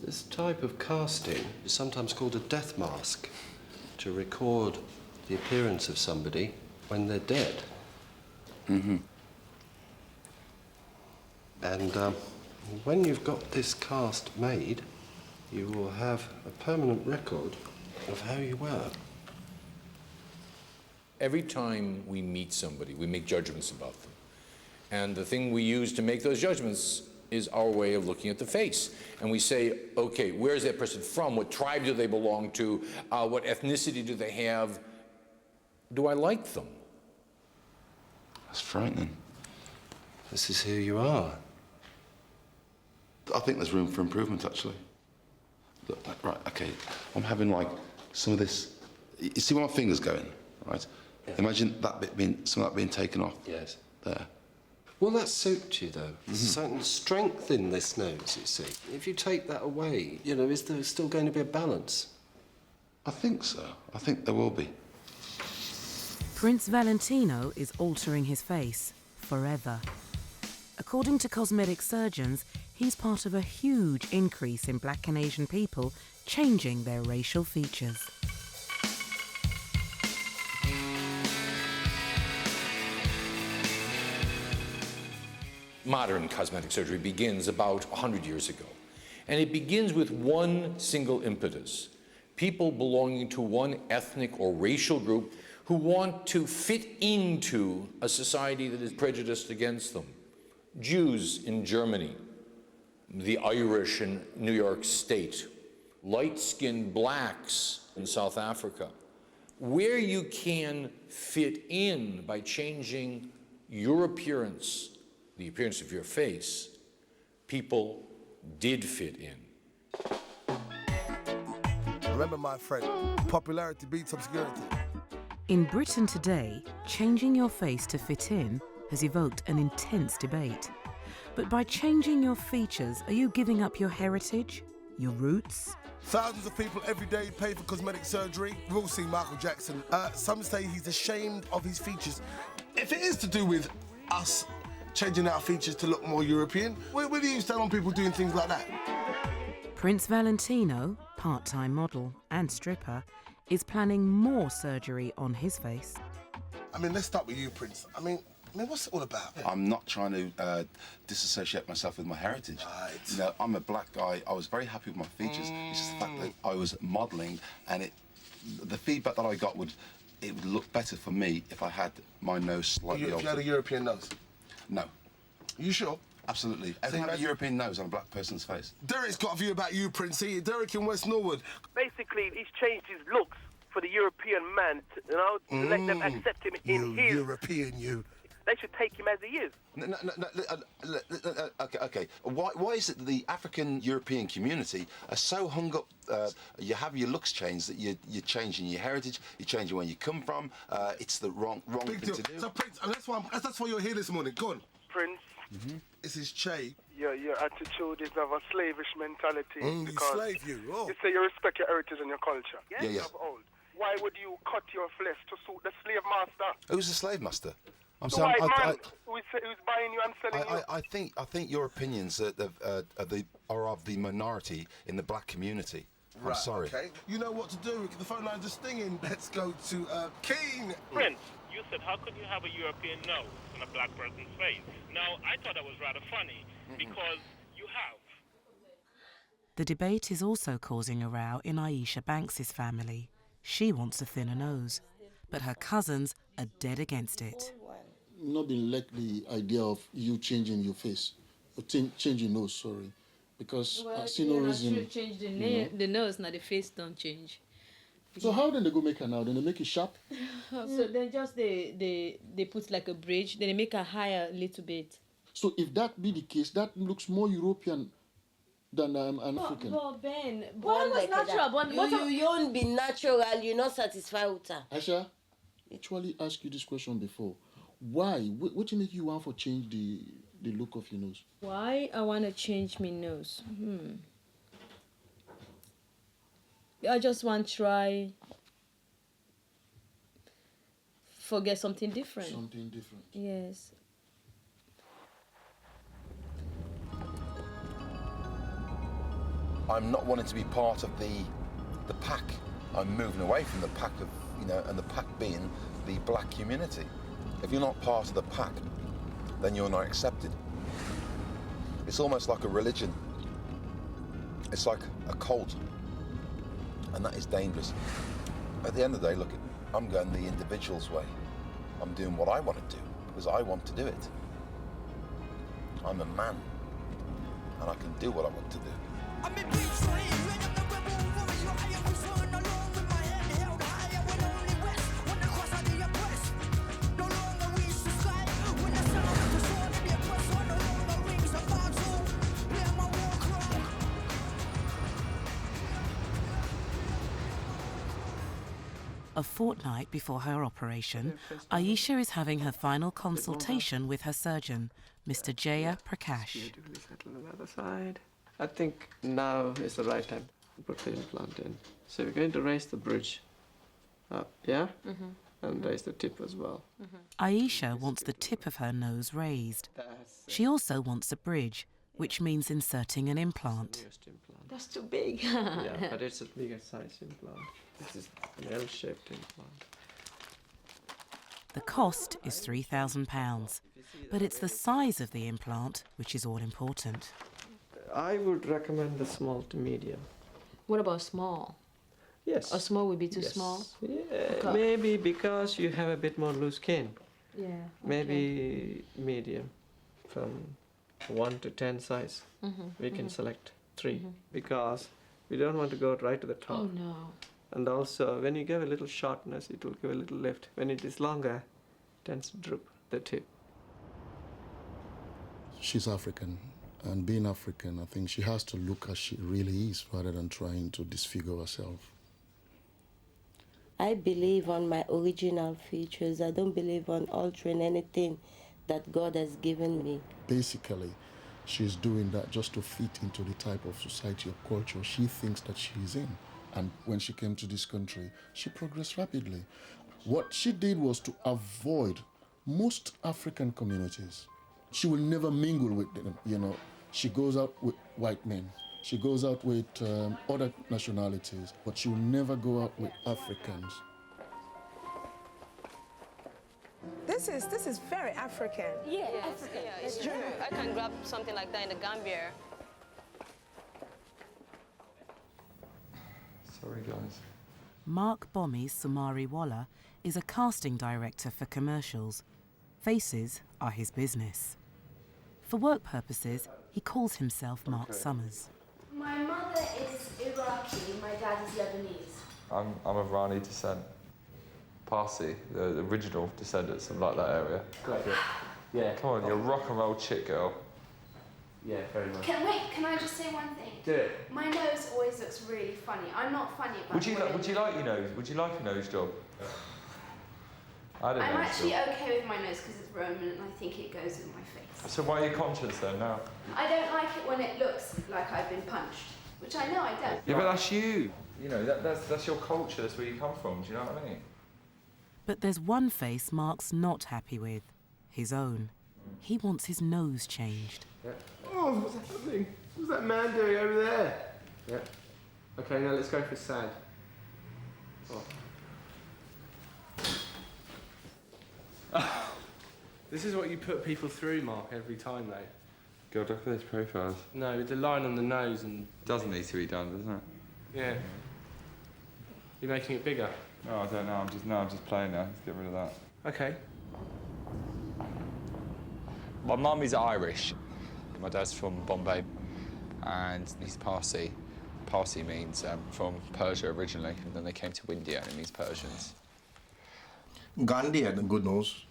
This type of casting is sometimes called a death mask, to record the appearance of somebody when they're dead. Mm-hmm. And when you've got this cast made, you will have a permanent record of how you were. Every time we meet somebody, we make judgments about them. And the thing we use to make those judgments is our way of looking at the face. And we say, okay, where is that person from? What tribe do they belong to? What ethnicity do they have? Do I like them? That's frightening. This is who you are. I think there's room for improvement, actually. Look, right, okay, I'm having like some of this. You see where my finger's going, right? Yeah. Imagine that bit being, some of that being taken off. Yes. There. Will that suit you, though? There's a certain strength in this nose, you see. If you take that away, you know, is there still going to be a balance? I think so. I think there will be. Prince Valentino is altering his face forever. According to cosmetic surgeons, he's part of a huge increase in Black and Asian people changing their racial features. Modern cosmetic surgery begins about 100 years ago. And it begins with one single impetus. People belonging to one ethnic or racial group who want to fit into a society that is prejudiced against them. Jews in Germany, the Irish in New York State, light-skinned blacks in South Africa. Where you can fit in by changing your appearance, the appearance of your face, people did fit in. Remember, my friend, popularity beats obscurity. In Britain today, changing your face to fit in has evoked an intense debate. But by changing your features, are you giving up your heritage, your roots? Thousands of people every day pay for cosmetic surgery. We've all seen Michael Jackson. Some say he's ashamed of his features. If it is to do with us changing our features to look more European, what do you stand on people doing things like that? Prince Valentino, part-time model and stripper, is planning more surgery on his face. I mean, let's start with you, Prince. I mean, what's it all about? I'm not trying to disassociate myself with my heritage. Right. You know, I'm a black guy. I was very happy with my features. It's just the fact that I was modelling, and the feedback that I got it would look better for me if I had my nose slightly If altered. you had a European nose? No. Are you sure? Absolutely. I think I have a European nose on a black person's face. Derek's got a view about you, Prince. Derek in West Norwood. Basically, he's changed his looks for the European man, to let them accept him in his... European, you. They should take him as he is. No, okay. Why is it that the African-European community are so hung up, you have your looks changed, that you're changing your heritage, you're changing where you come from, it's the wrong thing to do. So, Prince, and that's why you're here this morning. Go on. Prince, This is Che. your attitude is of a slavish mentality. You because slave, you. Oh. You say you respect your heritage and your culture. Yeah. Of old. Why would you cut your flesh to suit the slave master? Who's the slave master? I'm The sorry. white man who's buying you and selling you. I think your opinions are of the minority in the black community. I'm sorry. Okay. You know what to do. The phone lines are stinging. Let's go to Keen. Prince, you said, how could you have a European nose on a black person's face? Now, I thought that was rather funny, because you have. The debate is also causing a row in Aisha Banks's family. She wants a thinner nose, but her cousins are dead against it. Not been like the idea of you changing your face, or changing nose, sorry, because I see no reason. Change the nose, now the face don't change. So how then they go make her now? Then they make it sharp? So then just they put like a bridge, then they make her higher a little bit. So if that be the case, that looks more European than an African. But Ben, Born was like natural. that. You won't be natural, you're not satisfied with her. Aisha, I actually asked you this question before. Why? What make you want to change the look of your nose? Why I want to change my nose? I just want to try forget something different. Something different. Yes. I'm not wanting to be part of the pack. I'm moving away from the pack of, and the pack being the black community. If you're not part of the pack, then you're not accepted. It's almost like a religion. It's like a cult, and that is dangerous. At the end of the day, look, I'm going the individual's way. I'm doing what I want to do because I want to do it. I'm a man, and I can do what I want to do. A fortnight before her operation, Aisha is having her final consultation with her surgeon, Mr. Jaya Prakash. Beautifully settle on the other side. I think now is the right time to put the implant in. So we're going to raise the bridge up, yeah? And raise the tip as well. Aisha wants the tip of her nose raised. She also wants a bridge, which means inserting an implant. That's too big. Yeah, but it's a bigger size implant. This is an L-shaped implant. The cost is £3,000, but it's the size of the implant which is all important. I would recommend the small to medium. What about small? Yes. A small would be too small? Yeah, Okay. maybe because you have a bit more loose skin. Yeah. Okay. Maybe medium, from 1 to 10 size. We can select 3 because we don't want to go right to the top. Oh no. And also, when you give a little shortness, it will give a little lift. When it is longer, it tends to droop the tip. She's African, and being African, I think she has to look as she really is rather than trying to disfigure herself. I believe on my original features. I don't believe on altering anything that God has given me. Basically, she's doing that just to fit into the type of society or culture she thinks that she's in. And when she came to this country, she progressed rapidly. What she did was to avoid most African communities. She will never mingle with them, She goes out with white men. She goes out with other nationalities, but she will never go out with Africans. This is very African. Yeah, it's true. I can grab something like that in the Gambia. Sorry, guys. Mark Bommy's Sumari Walla is a casting director for commercials. Faces are his business. For work purposes, he calls himself Mark Summers. My mother is Iraqi, my dad is Lebanese. I'm of Irani descent. Parsi, the original descendants of like that area. Got it. Yeah. Come on, you're a rock and roll chick girl. Yeah, very much. Can I just say one thing? Do it. My nose always looks really funny. I'm not funny about Would you like your nose? Would you like a nose job? I don't know. I'm actually okay with my nose because it's Roman and I think it goes with my face. So why are you conscious then now? I don't like it when it looks like I've been punched, which I know I don't. Yeah, but that's you. That's your culture. That's where you come from. Do you know what I mean? But there's one face Mark's not happy with, his own. He wants his nose changed. Yeah. Oh, what's happening? What's that man doing over there? Yeah. Okay, now let's go for sad. Oh. This is what you put people through, Mark, every time, though. God, look at those profiles. No, the line on the nose and... Doesn't need to be done, doesn't it? Yeah. You're making it bigger? Oh, I don't know. I'm just playing now. Let's get rid of that. Okay. My mum is Irish. My dad's from Bombay, and he's Parsi. Parsi means from Persia originally, and then they came to India, and it means Persians. Gandhi had a good nose.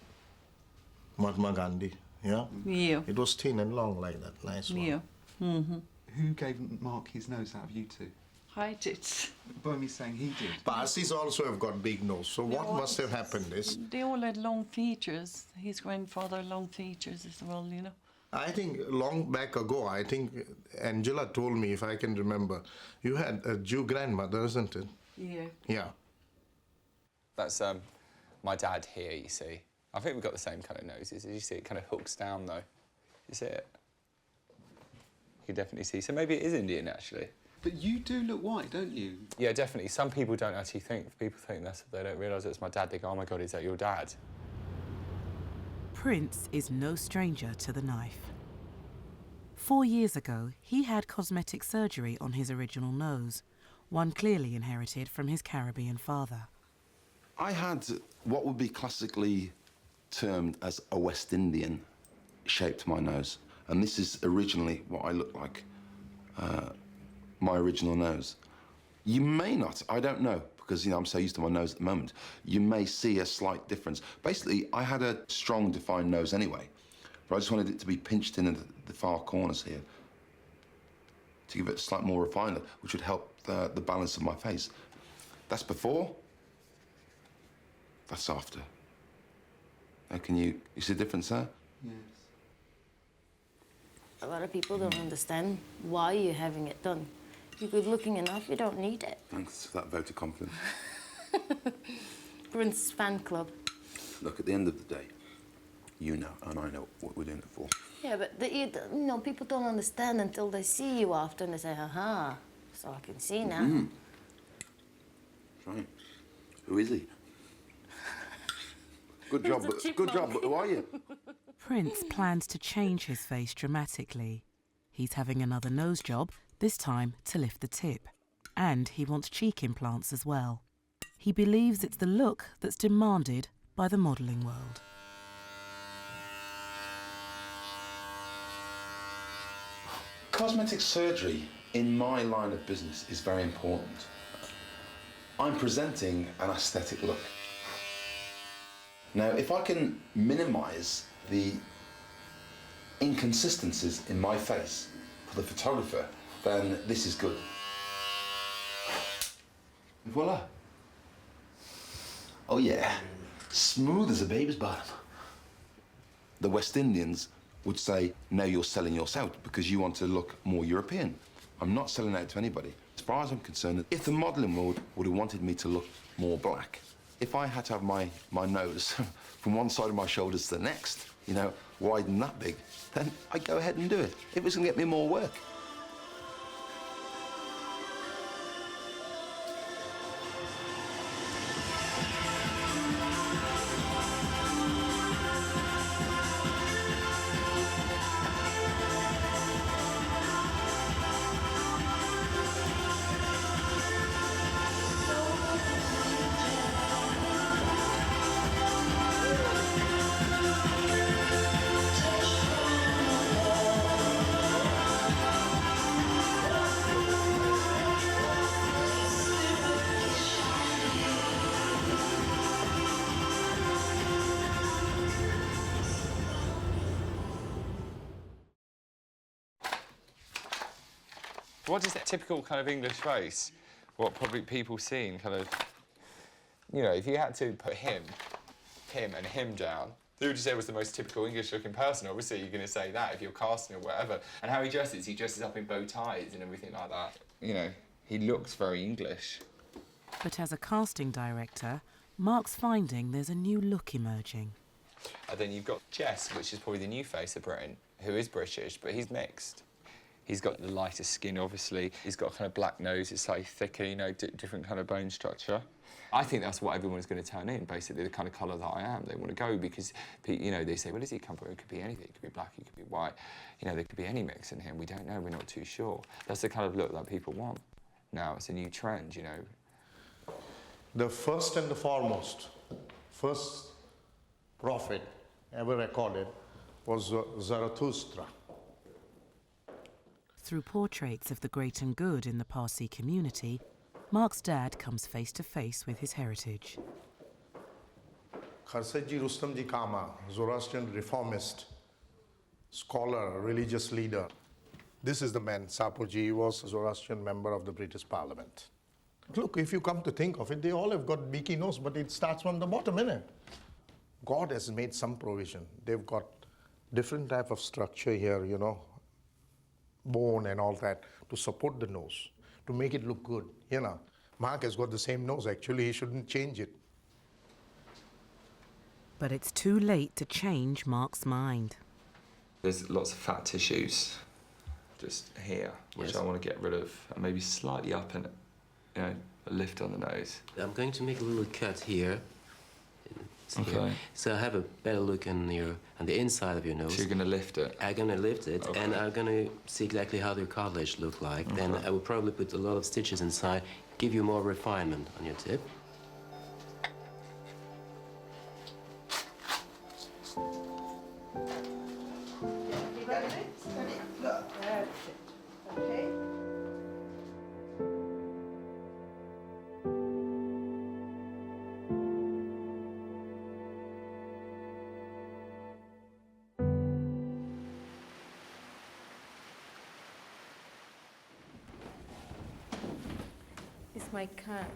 Mahatma Gandhi, yeah? Yeah. It was thin and long like that, nice one. Yeah. Who gave Mark his nose out of you two? I did. Bomi's saying he did. Parsis also have got big nose, so what must have happened is... They all had long features. His grandfather had long features as well, I think long back ago, I think Angela told me, if I can remember, you had a Jew grandmother, isn't it? Yeah. Yeah. That's my dad here, you see. I think we've got the same kind of noses. As you see, it kind of hooks down, though. You see it? You can definitely see. So maybe it is Indian, actually. But you do look white, don't you? Yeah, definitely. Some people don't actually think. People think they don't realise it's my dad. They go, oh my God, is that your dad? Prince is no stranger to the knife. 4 years ago, he had cosmetic surgery on his original nose, one clearly inherited from his Caribbean father. I had what would be classically termed as a West Indian shape to my nose. And this is originally what I look like, my original nose. You may not, I don't know, because I'm so used to my nose at the moment. You may see a slight difference. Basically, I had a strong, defined nose anyway, but I just wanted it to be pinched in the far corners here to give it a slight more refinement, which would help the balance of my face. That's before, that's after. Now, can you see the difference there? Yes. A lot of people don't understand why you're having it done. You're good looking enough, you don't need it. Thanks for that vote of confidence. Prince fan club. Look, at the end of the day, you know, and I know what we're doing it for. Yeah, but people don't understand until they see you after and they say, aha, so I can see now. Mm. That's right. Who is he? Good job, good job, but who are you? Prince plans to change his face dramatically. He's having another nose job, this time to lift the tip. And he wants cheek implants as well. He believes it's the look that's demanded by the modelling world. Cosmetic surgery in my line of business is very important. I'm presenting an aesthetic look. Now, if I can minimise the inconsistencies in my face for the photographer, then this is good. Voila. Oh yeah, smooth as a baby's bottom. The West Indians would say, no, you're selling yourself out because you want to look more European. I'm not selling out to anybody. As far as I'm concerned, if the modelling world would have wanted me to look more black, if I had to have my nose from one side of my shoulders to the next, widen that big, then I'd go ahead and do it. If it's going to get me more work. What is that typical kind of English face? What probably people seeing kind of, if you had to put him and him down, who would you say was the most typical English-looking person? Obviously, you're going to say that if you're casting or whatever. And how he dresses up in bow ties and everything like that. He looks very English. But as a casting director, Mark's finding there's a new look emerging. And then you've got Jess, which is probably the new face of Britain, who is British, but he's mixed. He's got the lighter skin, obviously. He's got a kind of black nose. It's slightly thicker, different kind of bone structure. I think that's what everyone's going to turn in, basically, the kind of colour that I am. They want to go because, they say, where does he come from? It could be anything. It could be black, it could be white. There could be any mix in him. We don't know. We're not too sure. That's the kind of look that people want. Now, it's a new trend, The first and the foremost, first prophet ever recorded was Zarathustra. Through portraits of the great and good in the Parsi community, Mark's dad comes face to face with his heritage. Kharsaji Rustamji Kama, Zoroastrian reformist, scholar, religious leader. This is the man, Sapurji. He was a Zoroastrian member of the British Parliament. Look, if you come to think of it, they all have got beaky nose, but it starts from the bottom, innit? God has made some provision. They've got different type of structure here, bone and all that, to support the nose, to make it look good, Mark has got the same nose. Actually, he shouldn't change it. But it's too late to change Mark's mind. There's lots of fat tissues just here, which Yes. I want to get rid of, and maybe slightly up and, you know, a lift on the nose. I'm going to make a little cut here. Okay. So I have a better look on the inside of your nose. So you're going to lift it? I'm going to lift it, Okay. and I'm going to see exactly how the cartilage look like. Then I will probably put a lot of stitches inside, give you more refinement on your tip. It's my cat.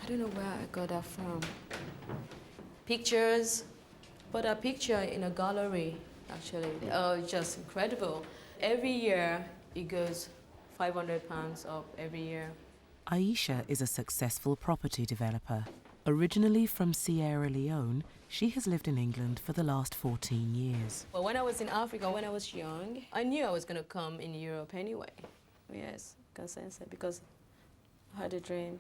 I don't know where I got that from. Pictures, but a picture in a gallery, actually. Oh, just incredible. Every year, it goes £500 up every year. Aisha is a successful property developer. Originally from Sierra Leone, she has lived in England for the last 14 years. Well, when I was in Africa, when I was young, I knew I was going to come in Europe anyway. Yes, I can sense it because I had a dream.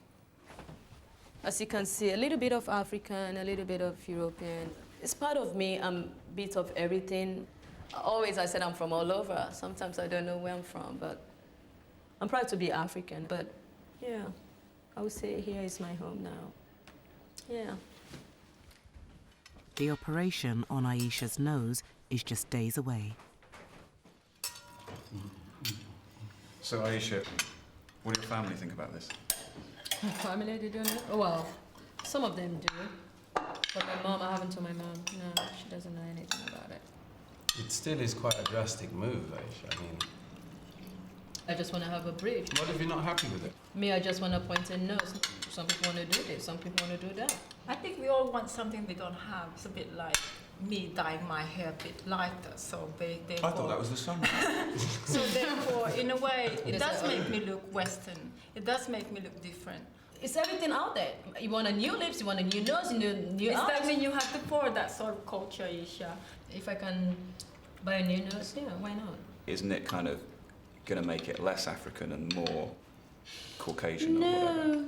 As you can see, a little bit of African, a little bit of European. It's part of me. I'm a bit of everything. Always I said I'm from all over. Sometimes I don't know where I'm from, but I'm proud to be African. But yeah, I would say here is my home now. Yeah. The operation on Aisha's nose is just days away. So, Aisha, what do your family think about this? My family, they don't know. Oh, well, some of them do. But my mom, I haven't told my mom. No, she doesn't know anything about it. It still is quite a drastic move, Aisha. I mean, I just want to have a bridge. what if you're not happy with it? Me, I just want to point a nose. Some people want to do this, some people want to do that. I think we all want something we don't have. It's a bit like me dyeing my hair a bit lighter, so I thought that was the summer. So therefore, in a way, it does make me look Western. It does make me look different. It's everything out there. You want a new lips, you want a new nose, a new Does eyes. that mean you have to pour that sort of culture, Aisha? If I can buy a new nose, yeah, why not? Isn't it kind of going to make it less African and more Caucasian or whatever? No.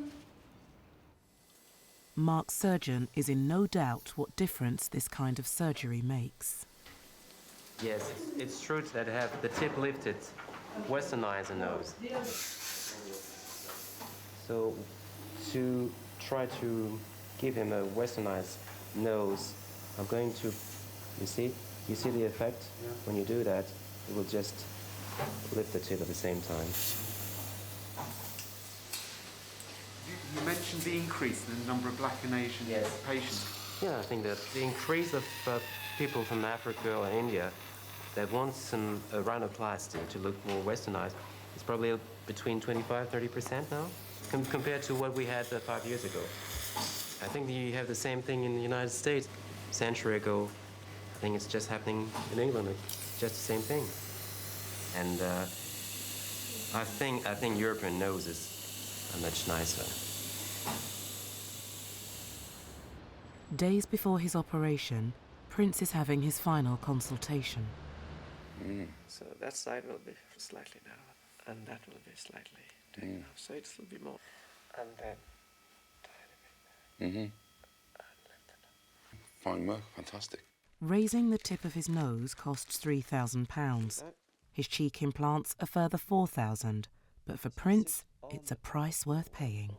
Mark's surgeon is in no doubt what difference this kind of surgery makes. Yes, it's true that have the tip lifted, westernize the nose. So to try to give him a westernized nose, I'm going to, you see the effect? Yeah. When you do that, it will just lift the tip at the same time. You mentioned the increase in the number of Black and Asian patients. Yeah, I think that the increase of people from Africa or India that wants a rhinoplasty to look more westernized is probably between 25–30% now, compared to what we had 5 years ago. I think you have the same thing in the United States. A century ago, I think it's just happening in England. It's just the same thing. And I think European noses are much nicer. Days before his operation, Prince is having his final consultation. So that side will be slightly down, and that will be slightly taken off. So it'll be more. And then Mm-hmm. Fine work, fantastic. Raising the tip of his nose costs £3,000. His cheek implants a further £4,000. But for Prince, it's a price worth paying.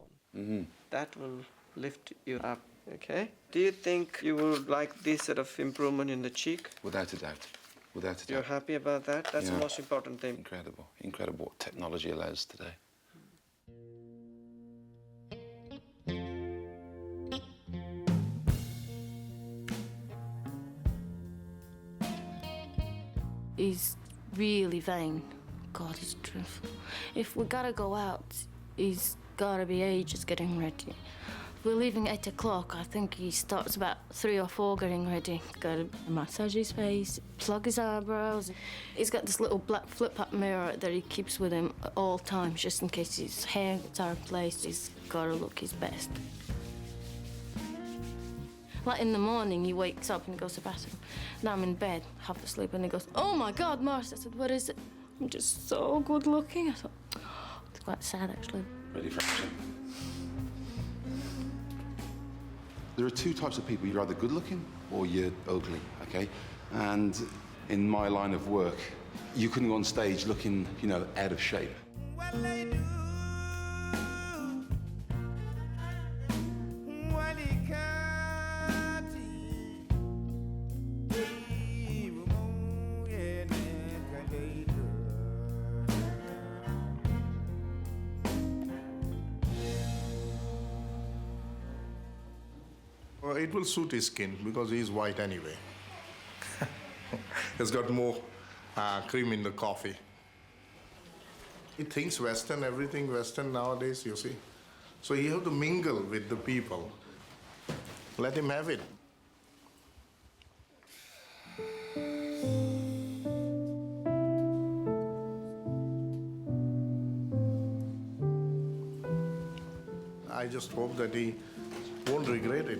that will lift you up, okay? Do you think you would like this sort of improvement in the cheek? Without a doubt. Without a doubt. You're happy about that? That's the most important thing. Incredible. Incredible what technology allows today. He's really vain. God, he's dreadful. If we gotta go out, he's gotta be ages getting ready. If we're leaving 8 o'clock, I think he starts about 3 or 4 getting ready. Gotta massage his face, plug his eyebrows. He's got this little black flip-up mirror that he keeps with him at all times, just in case his hair gets out of place. He's gotta look his best. Like in the morning, he wakes up and he goes to the bathroom. Now I'm in bed, half asleep, and he goes, "Oh my God, Mars." I said, "What is it?" "I'm just so good looking." I thought, oh, it's quite sad, actually. Ready for action. There are two types of people. You're either good looking or you're ugly, okay? And in my line of work, you couldn't go on stage looking, you know, out of shape. Well, it will suit his skin because he's white anyway. He's got more cream in the coffee. He thinks Western, everything Western nowadays, you see. So you have to mingle with the people. Let him have it. I just hope that he won't regret it.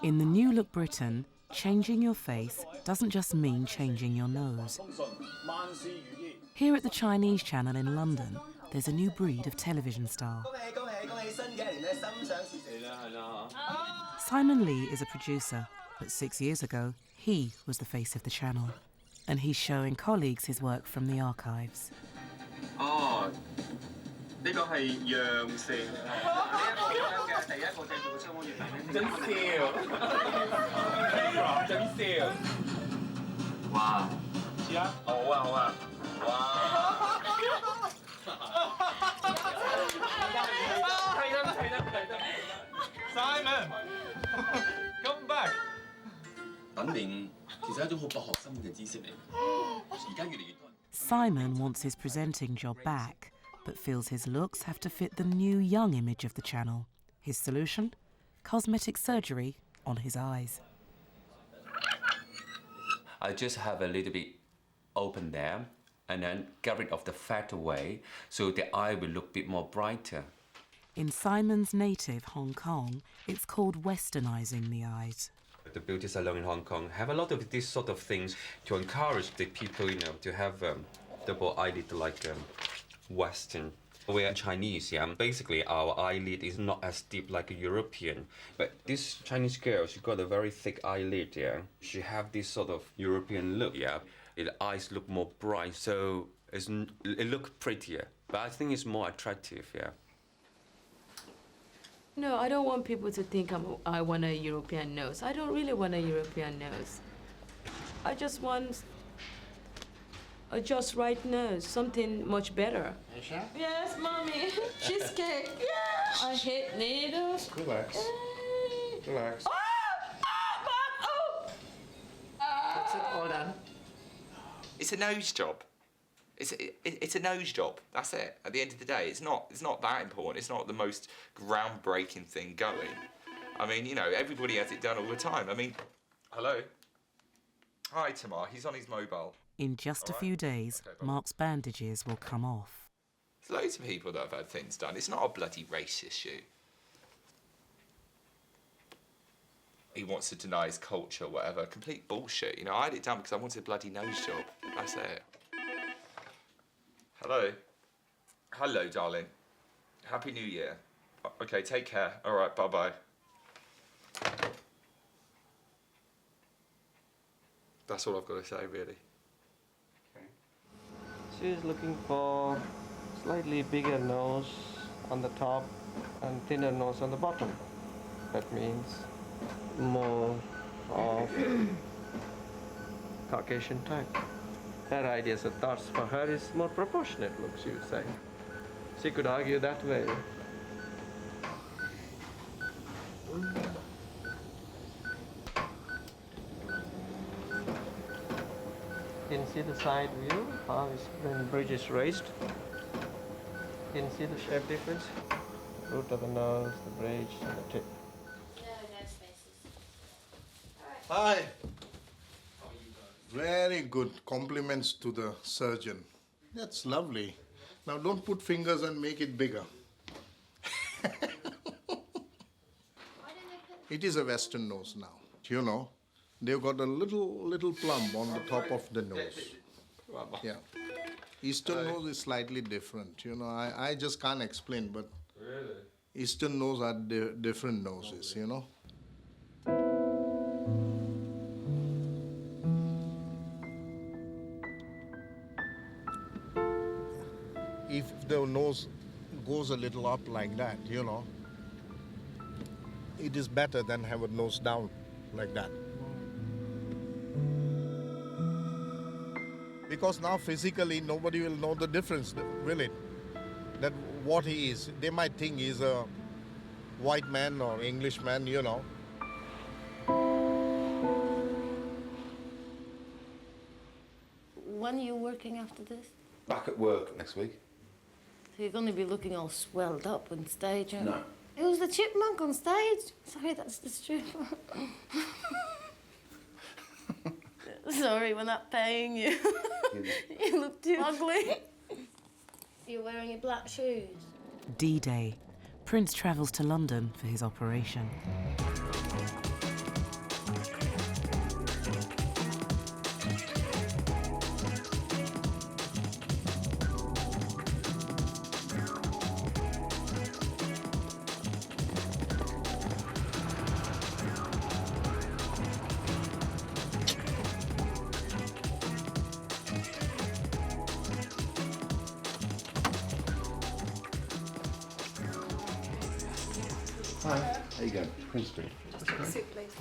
In the New Look Britain, changing your face doesn't just mean changing your nose. Here at the Chinese Channel in London, there's a new breed of television star. Simon Lee is a producer, but 6 years ago, he was the face of the channel. And he's showing colleagues his work from the archives. Oh, 呢個係陽性。呢一個咁樣嘅第一個製造嘅秋光月餅咧，真笑，真笑。哇！試下。好啊，好啊。哇！係得。Simon, come back。等練其實係一種好博學心嘅知識嚟，而家越嚟越多人。Simon wants his presenting job back, but feels his looks have to fit the new young image of the channel. His solution? Cosmetic surgery on his eyes. I just have a little bit open there and then get rid of the fat away so the eye will look a bit more brighter. In Simon's native Hong Kong, it's called Westernizing the eyes. The beauty salon in Hong Kong have a lot of these sort of things to encourage the people, you know, to have double eyelid like Western. We are Chinese, yeah. Basically, our eyelid is not as deep like a European. But this Chinese girl, she got a very thick eyelid, yeah. She have this sort of European look, yeah. The eyes look more bright, so it look prettier. But I think it's more attractive, yeah. No, I don't want people to think I want a European nose. I don't really want a European nose. I just want a just right nose, something much better. Aisha? Yes, Mommy. Cheesecake. Yeah. I hate needles. Relax. Relax. That's it, all done. It's a nose job. It's a nose job. That's it. At the end of the day, it's not that important. It's not the most groundbreaking thing going. I mean, you know, everybody has it done all the time. I mean, hello. Hi, Tamar. He's on his mobile. In just a few days, Mark's bandages will come off. There's loads of people that have had things done. It's not a bloody race issue. He wants to deny his culture, whatever. Complete bullshit. You know, I had it done because I wanted a bloody nose job. That's it. Hello. Hello, darling. Happy New Year. Okay, take care. All right, bye-bye. That's all I've got to say, really. She's looking for slightly bigger nose on the top and thinner nose on the bottom. That means more of Caucasian type. Her ideas and thoughts for her is more proportionate looks, you would say. She could argue that way. You can see the side view, how the bridge is raised. You can see the shape difference. Root of the nose, the bridge, and the tip. Hi. Very good. Compliments to the surgeon. That's lovely. Now don't put fingers and make it bigger. It is a Western nose now. You know, they've got a little plump on the top of the nose. Yeah. Eastern nose is slightly different. You know, I just can't explain, but Really? Eastern nose are different noses, you know. If the nose goes a little up like that, you know, it is better than have a nose down like that. Because now physically nobody will know the difference, will it? That what he is. They might think he's a white man or Englishman, you know. When are you working after this? Back at work next week. So you're going to be looking all swelled up on stage, aren't you? No. It was the chipmunk on stage. Sorry, that's the stripper. Sorry, we're not paying you. You look too ugly. You're wearing your black shoes. D-Day. Prince travels to London for his operation. Hi. There you go. Prince Street. Soup, please.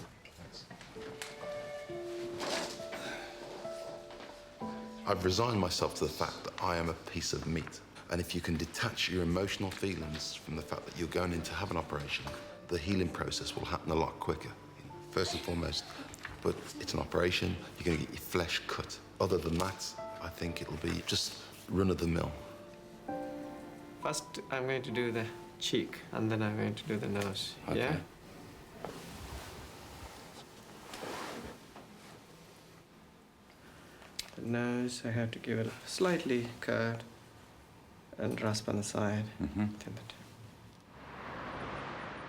I've resigned myself to the fact that I am a piece of meat. And if you can detach your emotional feelings from the fact that you're going in to have an operation, the healing process will happen a lot quicker, first and foremost. But it's an operation, you're going to get your flesh cut. Other than that, I think it'll be just run-of-the-mill. First, I'm going to do the cheek, and then I'm going to do the nose. Okay. Yeah? The nose, I have to give it a slightly curved and rasp on the side. Mm-hmm.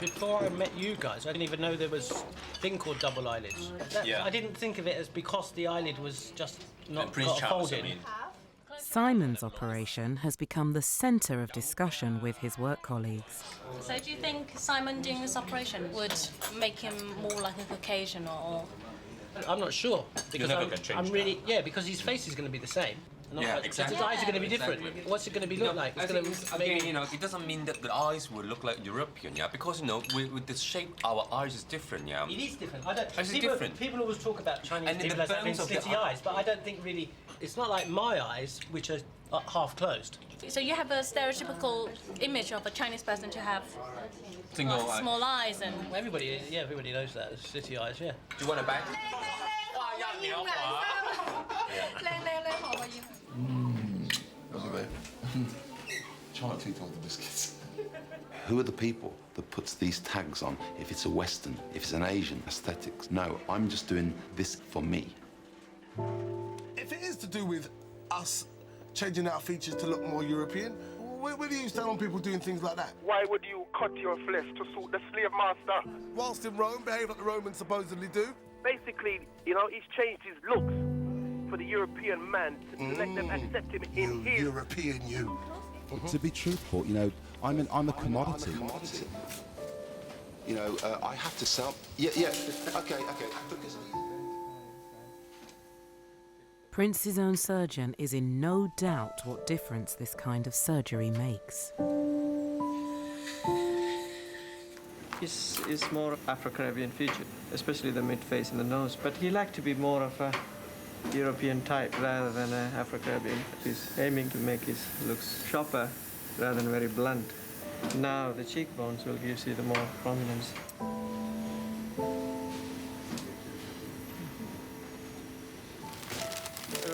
Before I met you guys, I didn't even know there was a thing called double eyelids. Yeah. I didn't think of it as because the eyelid was just not Prince got a Charles, fold I in. mean. Simon's operation has become the centre of discussion with his work colleagues. So do you think Simon doing this operation would make him more like a Caucasian or? I'm not sure because never gonna change I'm really because his face is going to be the same. Yeah, exactly. His eyes are going to be different. Exactly. What's it going to be look like? I It's think going it's, to again, you know, it doesn't mean that the eyes will look like European, yeah, because you know, with the shape, our eyes is different, yeah. It is different. I don't. It's People, different. people always talk about Chinese And in people the as having bones of the slitty eyes, but I don't think really. It's not like my eyes, which are half closed. So you have a stereotypical image of a Chinese person to have Single eye. small eyes and. Well, everybody knows that. Slitty eyes, yeah. Do you want a bag? Try not to eat all the biscuits. Who are the people that puts these tags on if it's a Western, if it's an Asian aesthetics? No, I'm just doing this for me. If it is to do with us changing our features to look more European, where do you stand on people doing things like that? Why would you cut your flesh to suit the slave master? Whilst in Rome, behave like the Romans supposedly do. Basically, you know, he's changed his looks for the European man to let them accept him in his... European, you. To be truthful, you know, I'm a commodity. You know, I have to sell... Yeah, okay. Prince's own surgeon is in no doubt what difference this kind of surgery makes. He's more Afro-Caribbean featured, especially the mid-face and the nose. But he liked to be more of a European type rather than an Afro-Caribbean. He's aiming to make his looks sharper rather than very blunt. Now the cheekbones will give you the more prominence.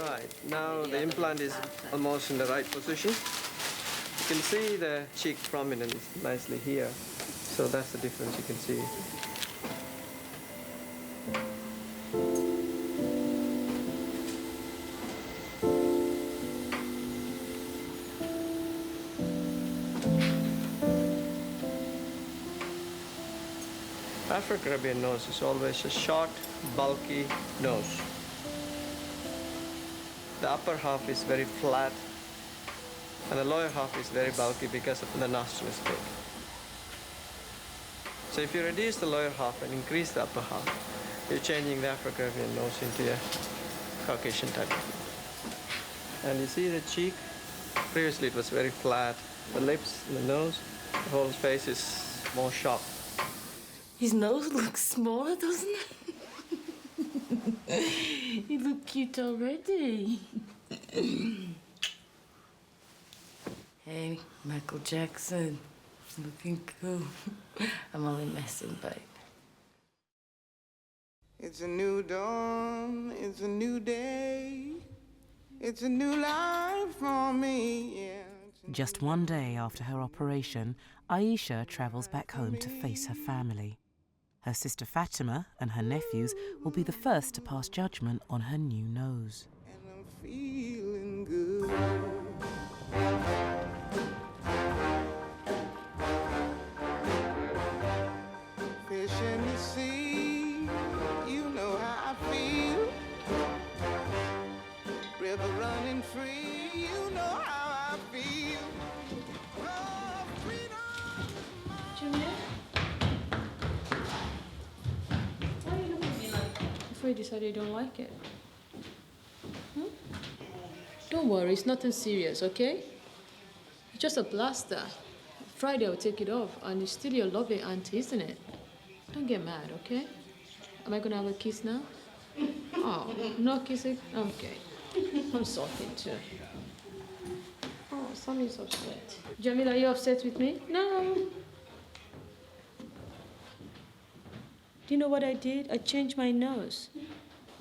Right, now the implant is almost in the right position. You can see the cheek prominence nicely here. So that's the difference you can see. Afro-Caribbean nose is always a short, bulky nose. The upper half is very flat, and the lower half is very bulky because of the nostril is big. So if you reduce the lower half and increase the upper half, you're changing the Afro-Caribbean nose into a Caucasian type. And you see the cheek? Previously it was very flat. The lips, the nose, the whole face is more sharp. His nose looks smaller, doesn't it? You look cute already. Hey, Michael Jackson. Looking cool. I'm only messing, babe. It's a new dawn, it's a new day, it's a new life for me, yeah. Just one day after her operation, Aisha travels back home to face her family. Her sister Fatima and her nephews will be the first to pass judgment on her new nose. And I'm feeling good. Fish in the sea, you know how I feel. River running free, you know how I feel. Oh, freedom. Junior? Why are you looking at me like that? Before you decided you don't like it. Don't worry, it's nothing serious, okay? It's just a plaster. Friday I'll take it off, and it's still your lovely auntie, isn't it? Don't get mad, okay? Am I gonna have a kiss now? Oh, no kissing? Okay. I'm sulking too. Oh, Sammy's upset. Jamila, are you upset with me? No. Do you know what I did? I changed my nose.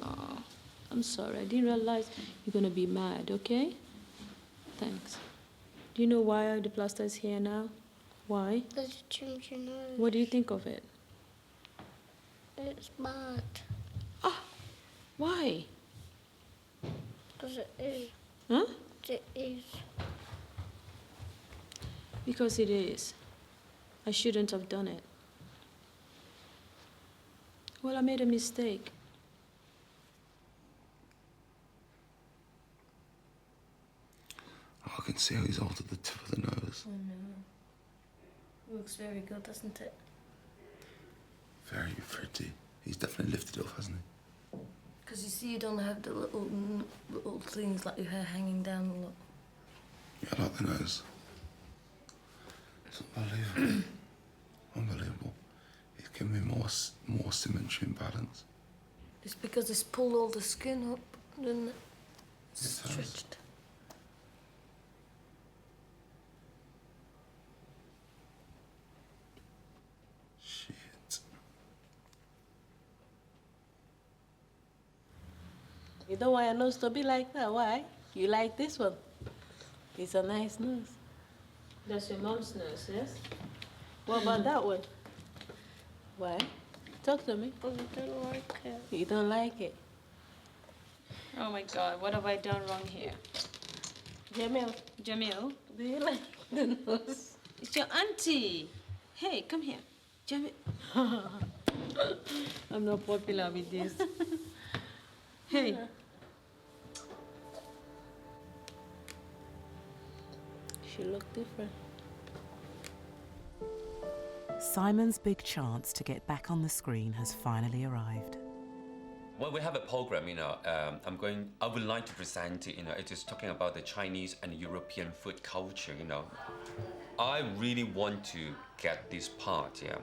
Oh, I'm sorry. I didn't realize you're gonna be mad, okay? Thanks. Do you know why the plaster is here now? Why? Because you changed your nose. What do you think of it? It's bad. Ah, why? Because it is. Huh? It is. Because it is. I shouldn't have done it. Well, I made a mistake. Oh, I can see how he's altered the tip of the nose. Oh, no. It looks very good, doesn't it? Very pretty. He's definitely lifted it off, hasn't he? Because you see, you don't have the little things like your hair hanging down a lot. Yeah, I like the nose. It's unbelievable. Unbelievable. It's given me more symmetry and balance. It's because it's pulled all the skin up, didn't it? It's It has. stretched. Shit. You don't want your nose to be like that. Why? You like this one. It's a nice nose. That's your mom's nose, yes? What about that one? Why? Talk to me. I don't like it. You don't like it. Oh my God, what have I done wrong here? Jamil. Jamil? Do you like the nose? It's your auntie. Hey, come here. Jamil. I'm not popular with this. Hey. She look different. Simon's big chance to get back on the screen has finally arrived. Well, we have a program, I would like to present it, it is talking about the Chinese and European food culture, I really want to get this part, yeah.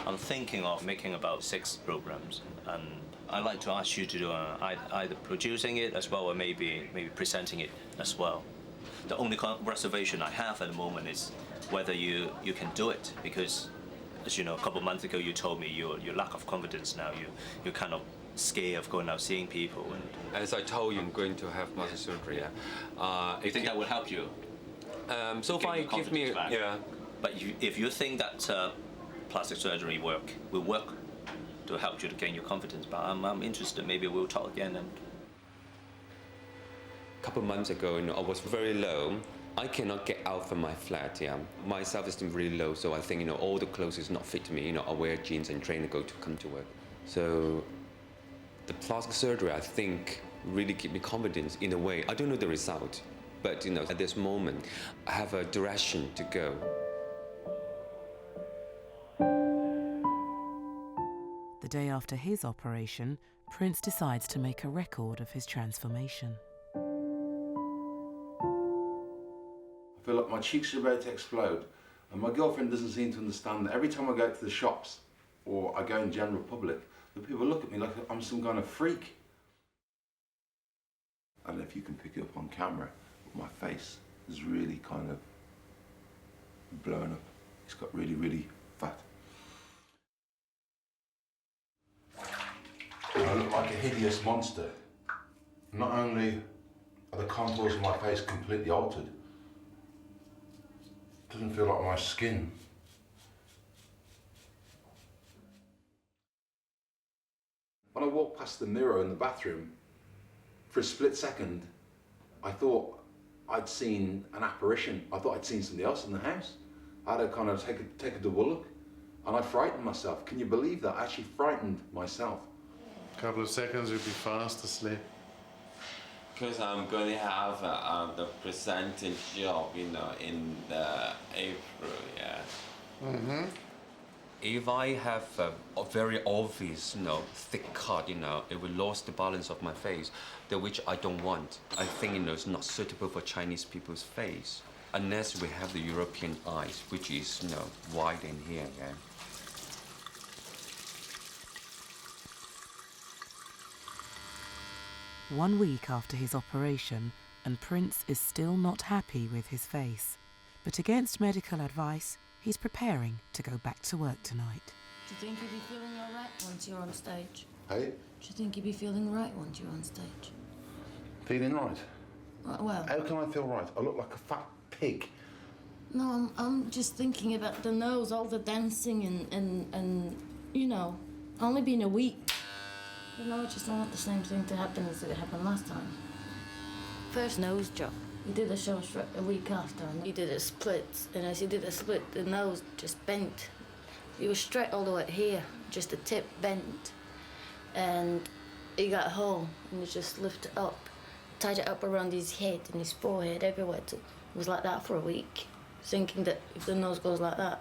I'm thinking of making about 6 programs, and I'd like to ask you to do either producing it as well, or maybe presenting it as well. The only reservation I have at the moment is whether you can do it, because, as you know, a couple of months ago you told me your lack of confidence now. You're kind of scared of going out seeing people. And as I told you, I'm going to have muscle surgery. You think that would help you? So far, it gives me yeah. But if you think that plastic surgery will work to help you to gain your confidence, but I'm interested. Maybe we'll talk again. And a couple of months ago, I was very low. I cannot get out from my flat. Yeah, my self-esteem really low. So I think all the clothes is not fit to me. I wear jeans and trainer come to work. So the plastic surgery, I think, really give me confidence in a way. I don't know the result, but at this moment, I have a direction to go. The day after his operation, Prince decides to make a record of his transformation. I feel like my cheeks are about to explode, and my girlfriend doesn't seem to understand that every time I go to the shops or I go in general public, the people look at me like I'm some kind of freak. I don't know if you can pick it up on camera, but my face is really kind of blown up. It's got really, really fat. I look like a hideous monster. Not only are the contours of my face completely altered, it doesn't feel like my skin. When I walked past the mirror in the bathroom, for a split second, I thought I'd seen an apparition. I thought I'd seen somebody else in the house. I had to kind of take a double look, and I frightened myself. Can you believe that? I actually frightened myself. A couple of seconds, you'll be fast asleep. Because I'm going to have the presenting job, in the April, yeah. Mm-hmm. If I have a very obvious, thick cut, it will lose the balance of my face, which I don't want. I think, it's not suitable for Chinese people's face, unless we have the European eyes, which is, wide in here, yeah. 1 week after his operation, and Prince is still not happy with his face. But against medical advice, he's preparing to go back to work tonight. Do you think you'll be feeling all right once you're on stage? Hey? Do you think you'll be feeling right once you're on stage? Feeling right? Well... How can I feel right? I look like a fat pig. No, I'm just thinking about the nose, all the dancing and only been a week. I just don't want the same thing to happen as it happened last time. First nose job. He did a show straight a week after, and he did a split. And as he did a split, the nose just bent. He was straight all the way here, just the tip bent. And he got home, and he just lifted it up, tied it up around his head and his forehead, everywhere. It was like that for a week, thinking that if the nose goes like that,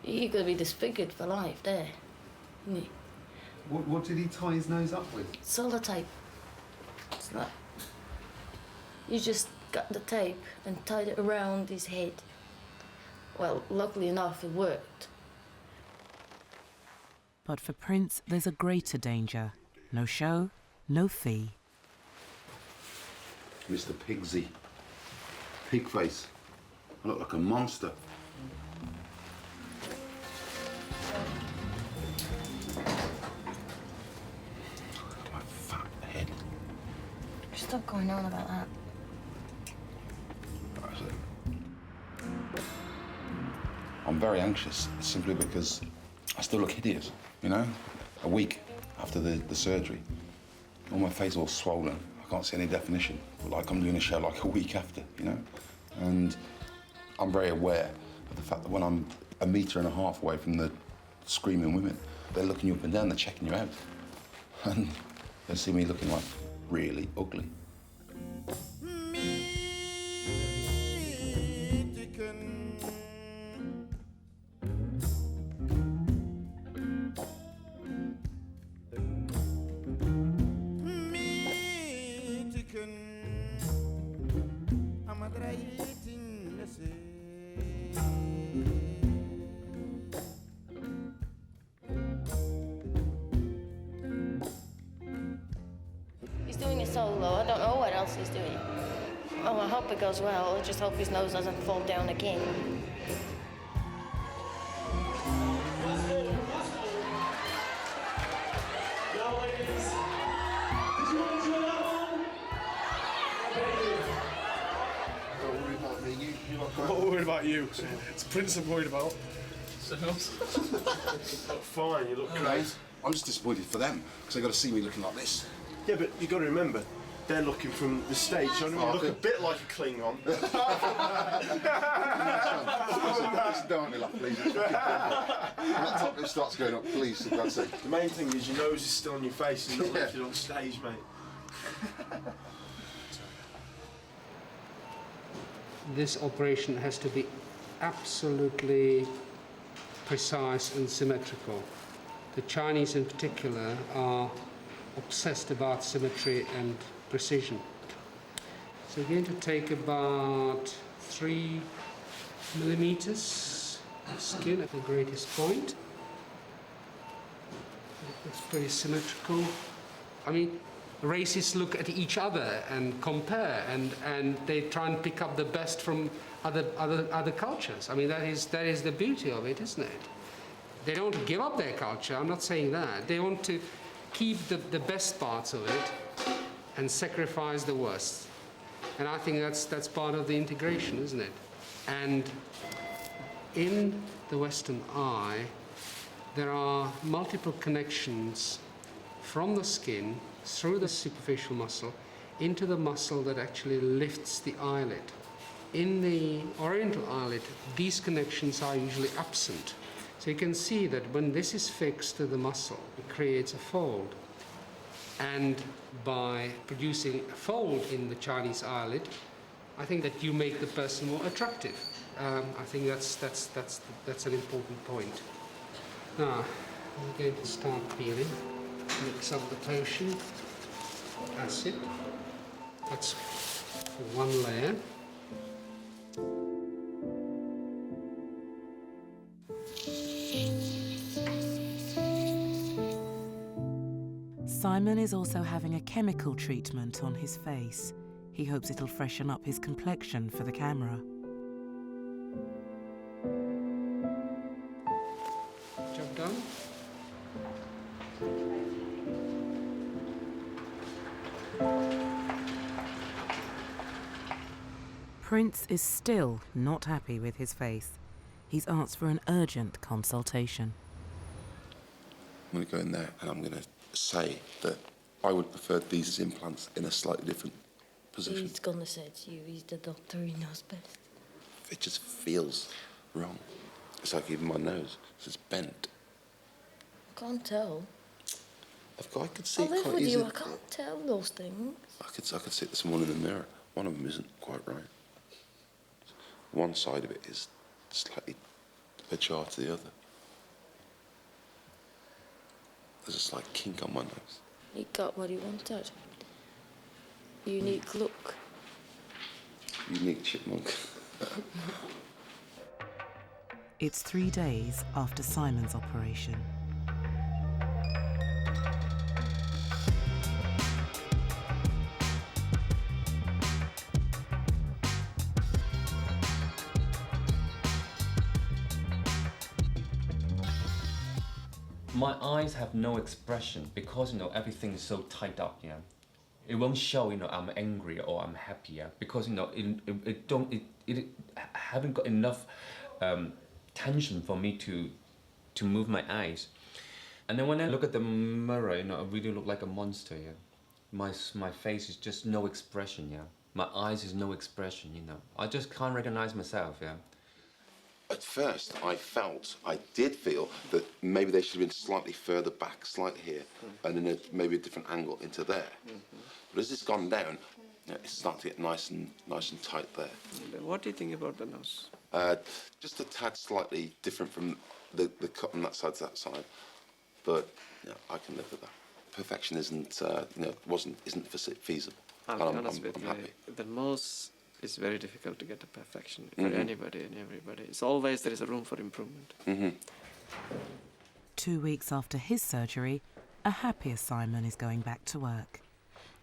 he could be disfigured for life there, isn't he? What did he tie his nose up with? Sellotape. It's like you just got the tape and tied it around his head. Well, luckily enough, it worked. But for Prince, there's a greater danger. No show, no fee. Mr. Pigsy. Pig face. I look like a monster. My fat head. Stop going on about that. I'm very anxious simply because I still look hideous, A week after the surgery. All my face all swollen. I can't see any definition. Like I'm doing a show like a week after, And I'm very aware of the fact that when I'm 1.5 meters away from the screaming women, they're looking you up and down, they're checking you out. And they see me looking like really ugly. He's doing a solo. I don't know what else he's doing. Oh, I hope it goes well. I just hope his nose doesn't fall down again. I'm not worried about you. It's Prince I'm worried about. Fine, you look great. I'm just disappointed for them, because they've got to see me looking like this. Yeah, but you've got to remember, they're looking from the stage. So you look a bit like a Klingon. Don't me laugh, please. That top lip starts going up, please, for God's sake. The main thing is your nose is still on your face and you're lifted on stage, mate. This operation has to be absolutely precise and symmetrical. The Chinese in particular are obsessed about symmetry and precision. So we're going to take about 3 millimeters of skin at the greatest point. It's pretty symmetrical. I mean, racists look at each other and compare, and they try and pick up the best from other cultures. I mean, that is the beauty of it, isn't it? They don't give up their culture, I'm not saying that. They want to keep the best parts of it and sacrifice the worst. And I think that's part of the integration, isn't it? And in the Western eye, there are multiple connections from the skin through the superficial muscle into the muscle that actually lifts the eyelid. In the oriental eyelid, these connections are usually absent. So you can see that when this is fixed to the muscle, it creates a fold. And by producing a fold in the Chinese eyelid, I think that you make the person more attractive. I think that's an important point. Now, I'm going to start peeling. Mix up the potion. That's it. That's one layer. Simon is also having a chemical treatment on his face. He hopes it'll freshen up his complexion for the camera. Job done? Prince is still not happy with his face. He's asked for an urgent consultation. I'm going to go in there and I'm going to say that I would prefer these as implants in a slightly different position. He's gonna say to you, he's the doctor, he knows best. It just feels wrong. It's like even my nose, it's bent. I can't tell. I could see I it live quite with easily. you, I can't tell those things. I could see this one in the mirror. One of them isn't quite right. One side of it is slightly ajar to the other. There's a slight kink on my nose. He got what he wanted. Unique look. Unique chipmunk. It's 3 days after Simon's operation. My eyes have no expression because, you know, everything is so tied up, yeah. It won't show, you know, I'm angry or I'm happy, yeah, because, you know, it haven't got enough tension for me to move my eyes. And then when I look at the mirror, you know, I really look like a monster, yeah. My face is just no expression, yeah. My eyes is no expression, you know. I just can't recognize myself, yeah. At first, I did feel that maybe they should have been slightly further back, slightly here, and in maybe a different angle into there. But as it's gone down, it's starting to get nice and tight there. What do you think about the nose? Just a tad slightly different from the cut from that side to that side, but yeah, I can live with that. Perfection isn't, isn't feasible. I'll be honest with you. The nose is very difficult to get to perfection for anybody and everybody. It's always there is a room for improvement. 2 weeks after his surgery, a happier Simon is going back to work.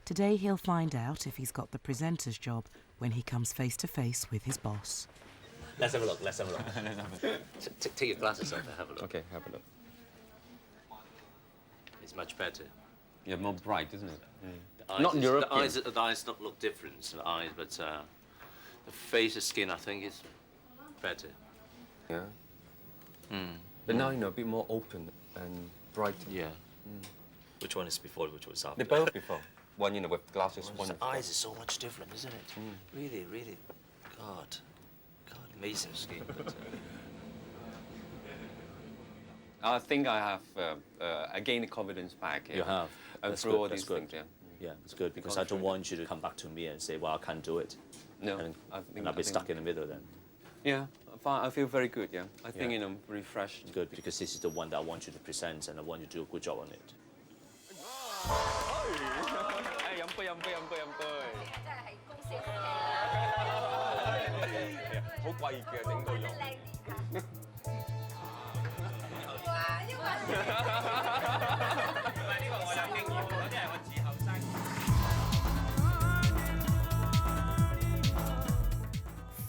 Today he'll find out if he's got the presenter's job when he comes face to face with his boss. Let's have a look, let's have a look. Take your glasses off and have a look. Okay, have a look. It's much better. Yeah, more bright, isn't it? Not European. The eyes don't look different to the eyes, but the face, the skin, I think is better. Yeah. But now, you know, a bit more open and bright. Yeah. Which one is before, which was after? They're both before. one, you know, with glasses. Well, One the eyes is so much different, isn't it? Really, really, God, amazing skin. I think I have gained confidence back. You have. That's through good. all That's these good. things, yeah. Yeah, it's good because I don't want you to come back to me and say, "Well, I can't do it." No, and, I think I'll be stuck in the middle then. Yeah, I feel very good. Yeah, I think refreshed. It's good because this is the one that I want you to present, and I want you to do a good job on it. 飲杯飲杯飲杯飲杯。真係公司好貴嘅整到用。哇！因為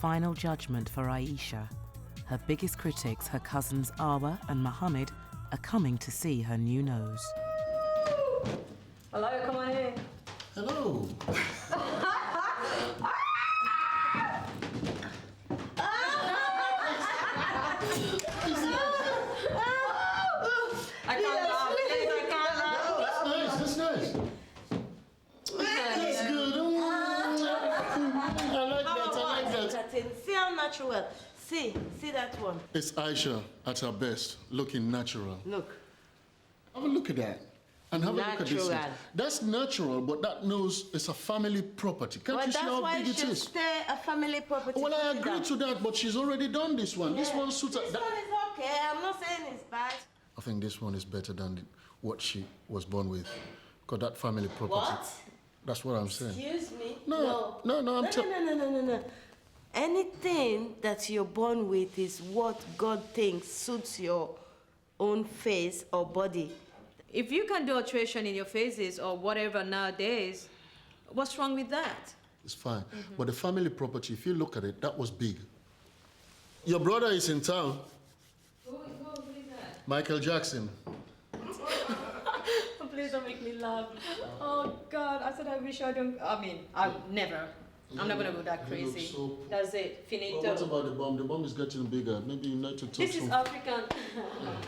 Final judgment for Aisha. Her biggest critics, her cousins Awa and Mohammed, are coming to see her new nose. Hello, come on in. Hello. I can't laugh. Yes, I can't laugh. That's nice. That's good. I like that. See how natural. See that one. It's Aisha at her best, looking natural. Look. Have a look at that. And have a look at this. Natural. That's natural, but that nose is a family property. Can't you see how big it is? Stay a family property. Well, I agree to that, but she's already done this one. Yeah. This one suits her. This one is okay. I'm not saying it's bad. I think this one is better than what she was born with. Because that family property. What? That's what I'm saying. Excuse me? No. No. Anything that you're born with is what God thinks suits your own face or body. If you can do alteration in your faces or whatever nowadays, what's wrong with that? It's fine. But the family property, if you look at it, that was big. Your brother is in town. Who is that? Michael Jackson. Please don't make me laugh. Oh, God. I said I wish I don't... I mean, I'll never. I'm not going to go that crazy. So... That's it. Finito. Well, what about the bomb? The bomb is getting bigger. Maybe you need to take This is African.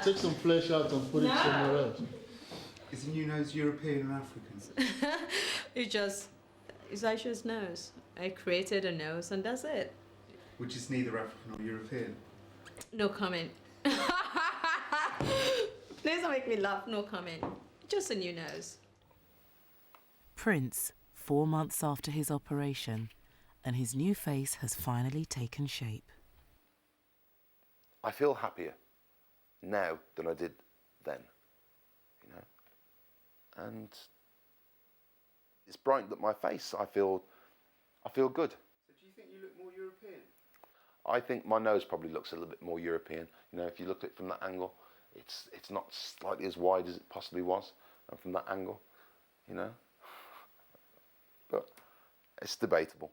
take some flesh out and put it somewhere else. Is the new nose European or African? It's Aisha's nose. I created a nose and that's it. Which is neither African or European? No comment. Please don't make me laugh. No comment. Just a new nose. Prince, 4 months after his operation, and his new face has finally taken shape. I feel happier now than I did then, you know. And it's brightened up my face. I feel good. So do you think you look more European? I think my nose probably looks a little bit more European. You know, if you look at it from that angle, it's not slightly as wide as it possibly was, and from that angle, you know. But it's debatable.